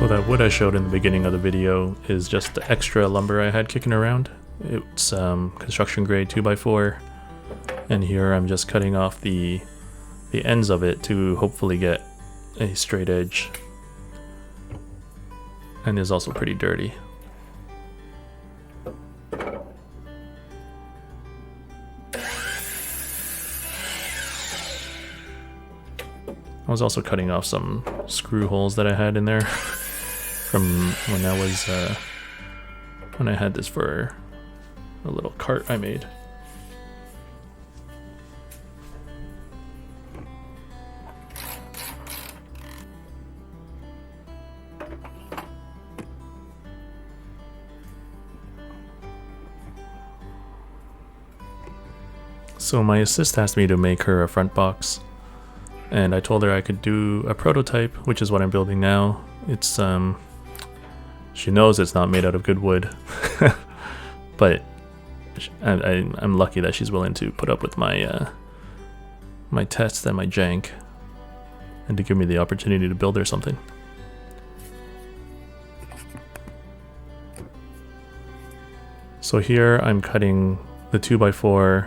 So that wood I showed in the beginning of the video is just the extra lumber I had kicking around. It's construction grade 2x4, and here I'm just cutting off the ends of it to hopefully get a straight edge. And is also pretty dirty. I was also cutting off some screw holes that I had in there from when I had this for a little cart I made. So my assist asked me to make her a front box, and I told her I could do a prototype, which is what I'm building now. It's she knows it's not made out of good wood, but I'm lucky that she's willing to put up with my my tests and my jank, and to give me the opportunity to build her something. So here I'm cutting the 2x4.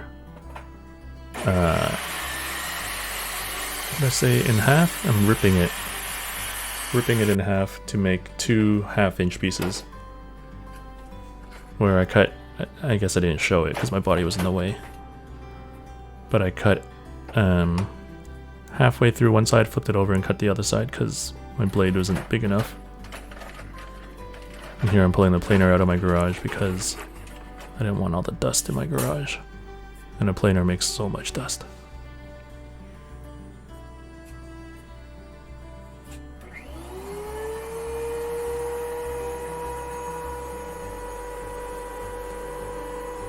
Let's say in half. I'm ripping it in half to make 2 half-inch pieces. Where I cut, I guess I didn't show it because my body was in the way. But I cut halfway through one side, flipped it over, and cut the other side because my blade wasn't big enough. And here I'm pulling the planer out of my garage because I didn't want all the dust in my garage. And a planer makes so much dust.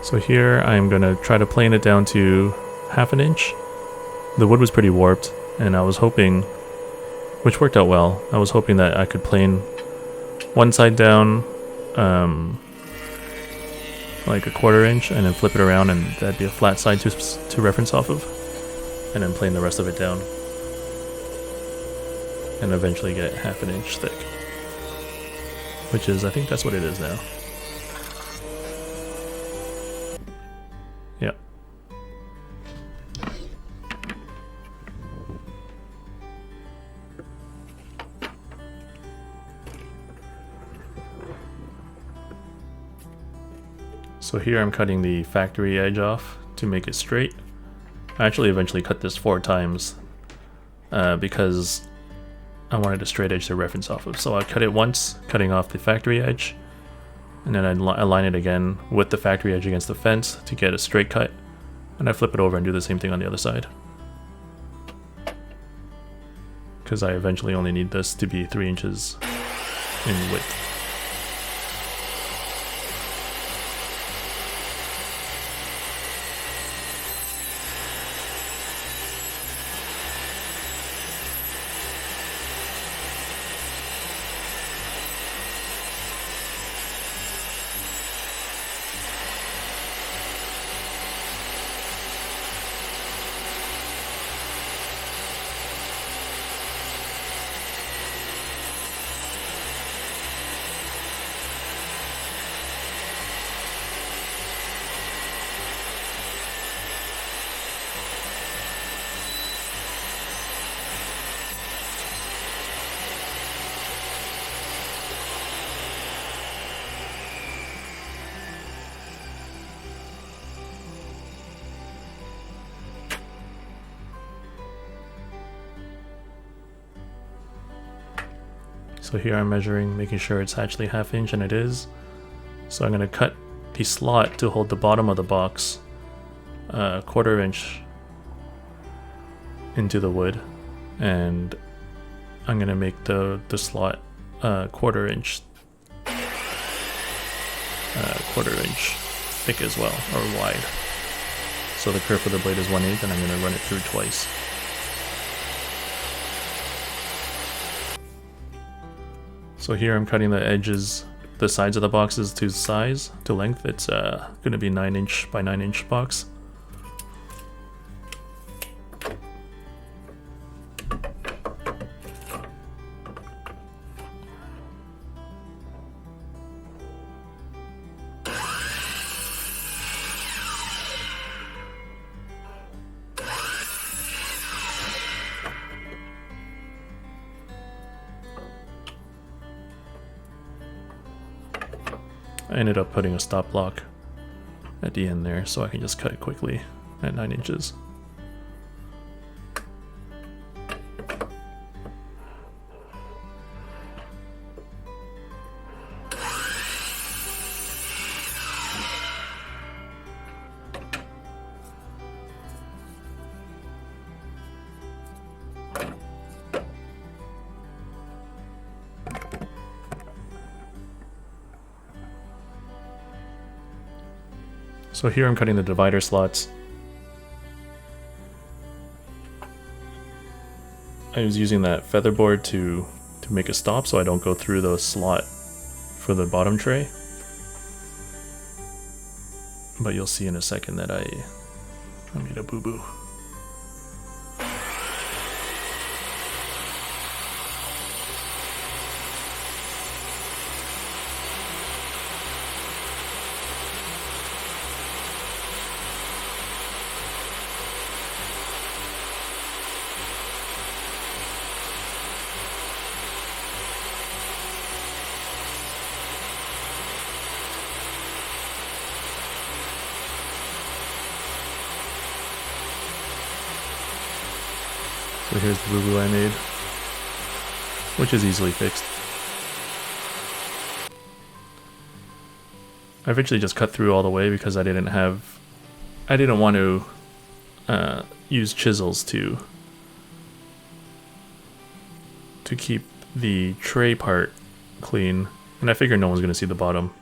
So here I'm gonna try to plane it down to 1/2 inch. The wood was pretty warped, and I was hoping, which worked out well, I was hoping that I could plane one side down like 1/4 inch, and then flip it around, and that'd be a flat side to reference off of, and then plane the rest of it down, and eventually get 1/2 inch thick, which is, I think that's what it is now. Yeah. So here I'm cutting the factory edge off to make it straight. I actually eventually cut this 4 times because I wanted a straight edge to reference off of. So I cut it once, cutting off the factory edge, and then I align it again with the factory edge against the fence to get a straight cut, and I flip it over and do the same thing on the other side. Because I eventually only need this to be 3 inches in width. So here I'm measuring, making sure it's actually 1/2 inch, and it is. So I'm going to cut the slot to hold the bottom of the box 1/4 inch into the wood, and I'm going to make the slot 1/4 inch thick as well, or wide. So the kerf of the blade is 1/8, and I'm going to run it through twice. So here I'm cutting the edges, the sides of the boxes to size, to length. It's going to be 9 inch by 9 inch box. I ended up putting a stop block at the end there so I can just cut it quickly at 9 inches. So here I'm cutting the divider slots. I was using that feather board to make a stop so I don't go through the slot for the bottom tray. But you'll see in a second that I made a boo-boo. So here's the boo-boo I made, which is easily fixed. I eventually just cut through all the way because I didn't want to use chisels to keep the tray part clean, and I figured no one's going to see the bottom.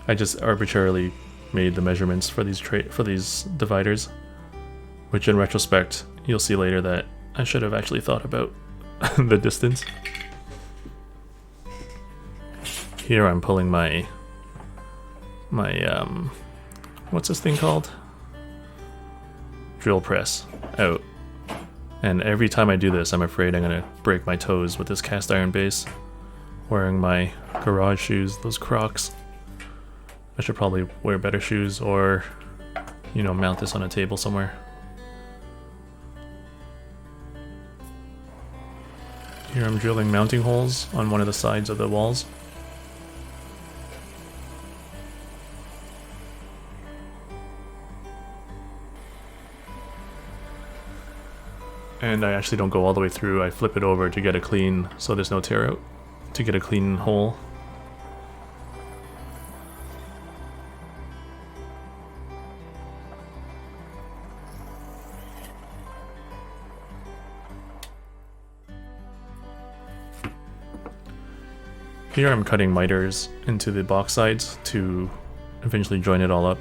I just arbitrarily made the measurements for these dividers, which in retrospect you'll see later that I should have actually thought about the distance. Here I'm pulling my what's this thing called? Drill press out. And every time I do this, I'm afraid I'm gonna break my toes with this cast iron base. Wearing my garage shoes, those Crocs. I should probably wear better shoes or, you know, mount this on a table somewhere. Here I'm drilling mounting holes on one of the sides of the walls. And I actually don't go all the way through, I flip it over to get a clean, so there's no tear out, to get a clean hole. Here I'm cutting miters into the box sides to eventually join it all up.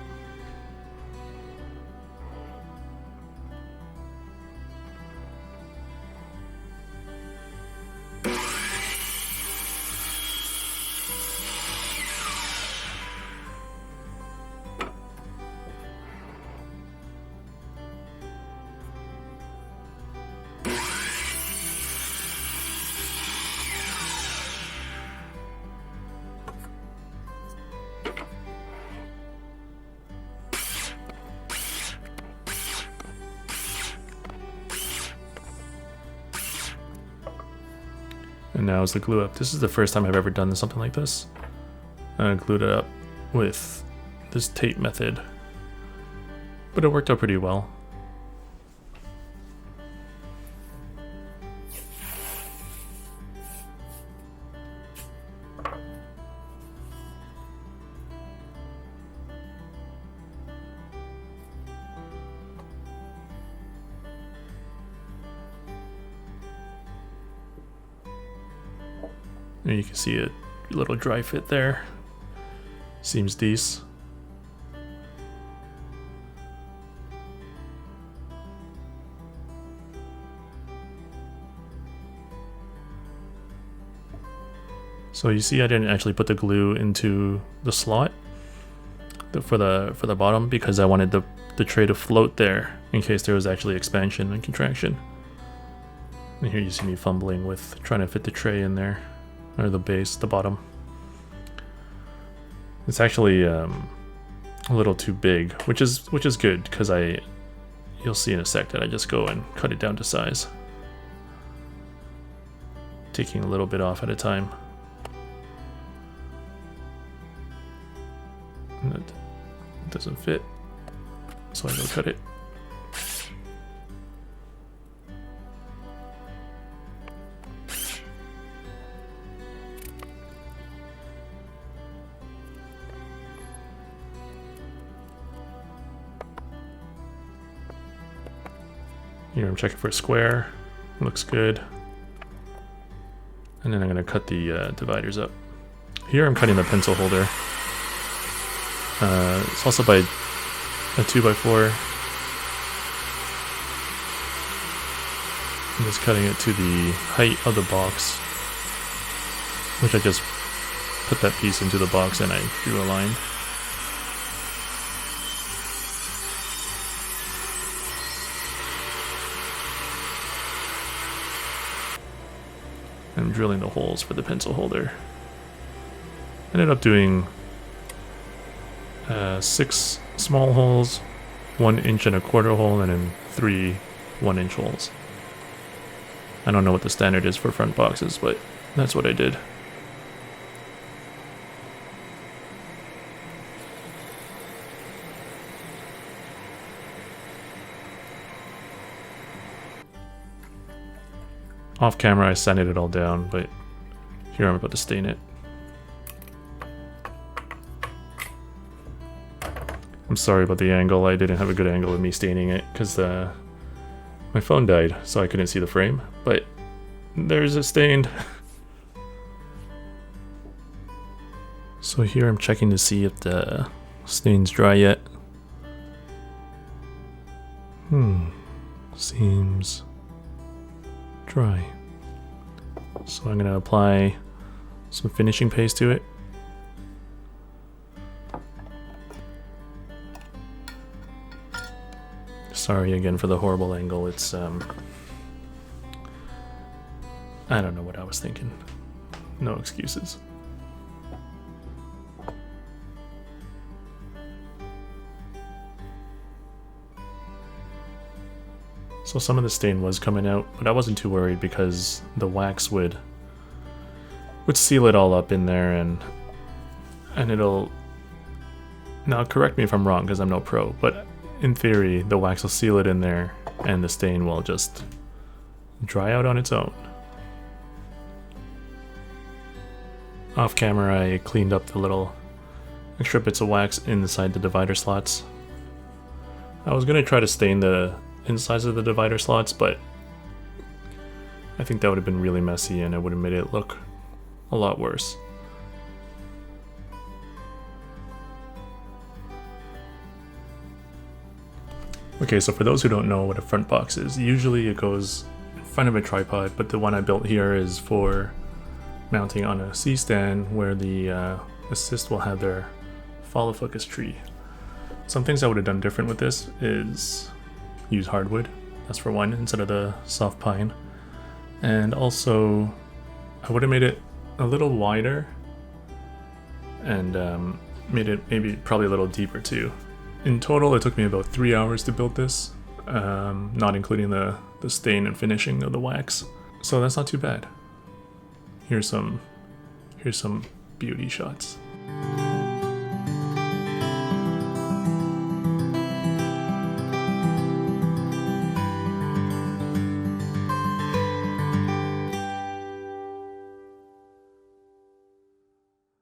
And now is the glue up. This is the first time I've ever done something like this. I glued it up with this tape method, but it worked out pretty well. And you can see a little dry fit there. Seems decent. So you see I didn't actually put the glue into the slot for the bottom because I wanted the tray to float there in case there was actually expansion and contraction. And here you see me fumbling with trying to fit the tray in there. Or the base, the bottom. It's actually a little too big, which is good because you'll see in a sec that I just go and cut it down to size. taking a little bit off at a time. And it doesn't fit, so I go cut it. Here I'm checking for a square. Looks good. And then I'm going to cut the dividers up. Here I'm cutting the pencil holder. It's also by a 2x4. I'm just cutting it to the height of the box, which I just put that piece into the box and I drew a line. I'm drilling the holes for the pencil holder. Ended up doing 6 small holes, 1 1.25 inch hole, and then 3 1-inch holes. I don't know what the standard is for front boxes, but that's what I did. Off camera I sanded it all down, but here I'm about to stain it. I'm sorry about the angle, I didn't have a good angle of me staining it because my phone died, so I couldn't see the frame, but there's it stained. So here I'm checking to see if the stain's dry yet. Seems dry. So I'm going to apply some finishing paste to it. Sorry again for the horrible angle, it's I don't know what I was thinking. No excuses. So some of the stain was coming out, but I wasn't too worried because the wax would seal it all up in there, and it'll... Now correct me if I'm wrong because I'm no pro, but in theory the wax will seal it in there and the stain will just dry out on its own. Off camera I cleaned up the little extra bits of wax inside the divider slots. I was going to try to stain the insides of the divider slots, but I think that would have been really messy and it would have made it look a lot worse. Okay, so for those who don't know what a front box is, usually it goes in front of a tripod, but the one I built here is for mounting on a C-stand where the assist will have their follow focus tree. Some things I would have done different with this is use hardwood, that's for one, instead of the soft pine. And also, I would have made it a little wider and made it maybe probably a little deeper too. In total, it took me about 3 hours to build this, not including the stain and finishing of the wax. So that's not too bad. Here's some beauty shots.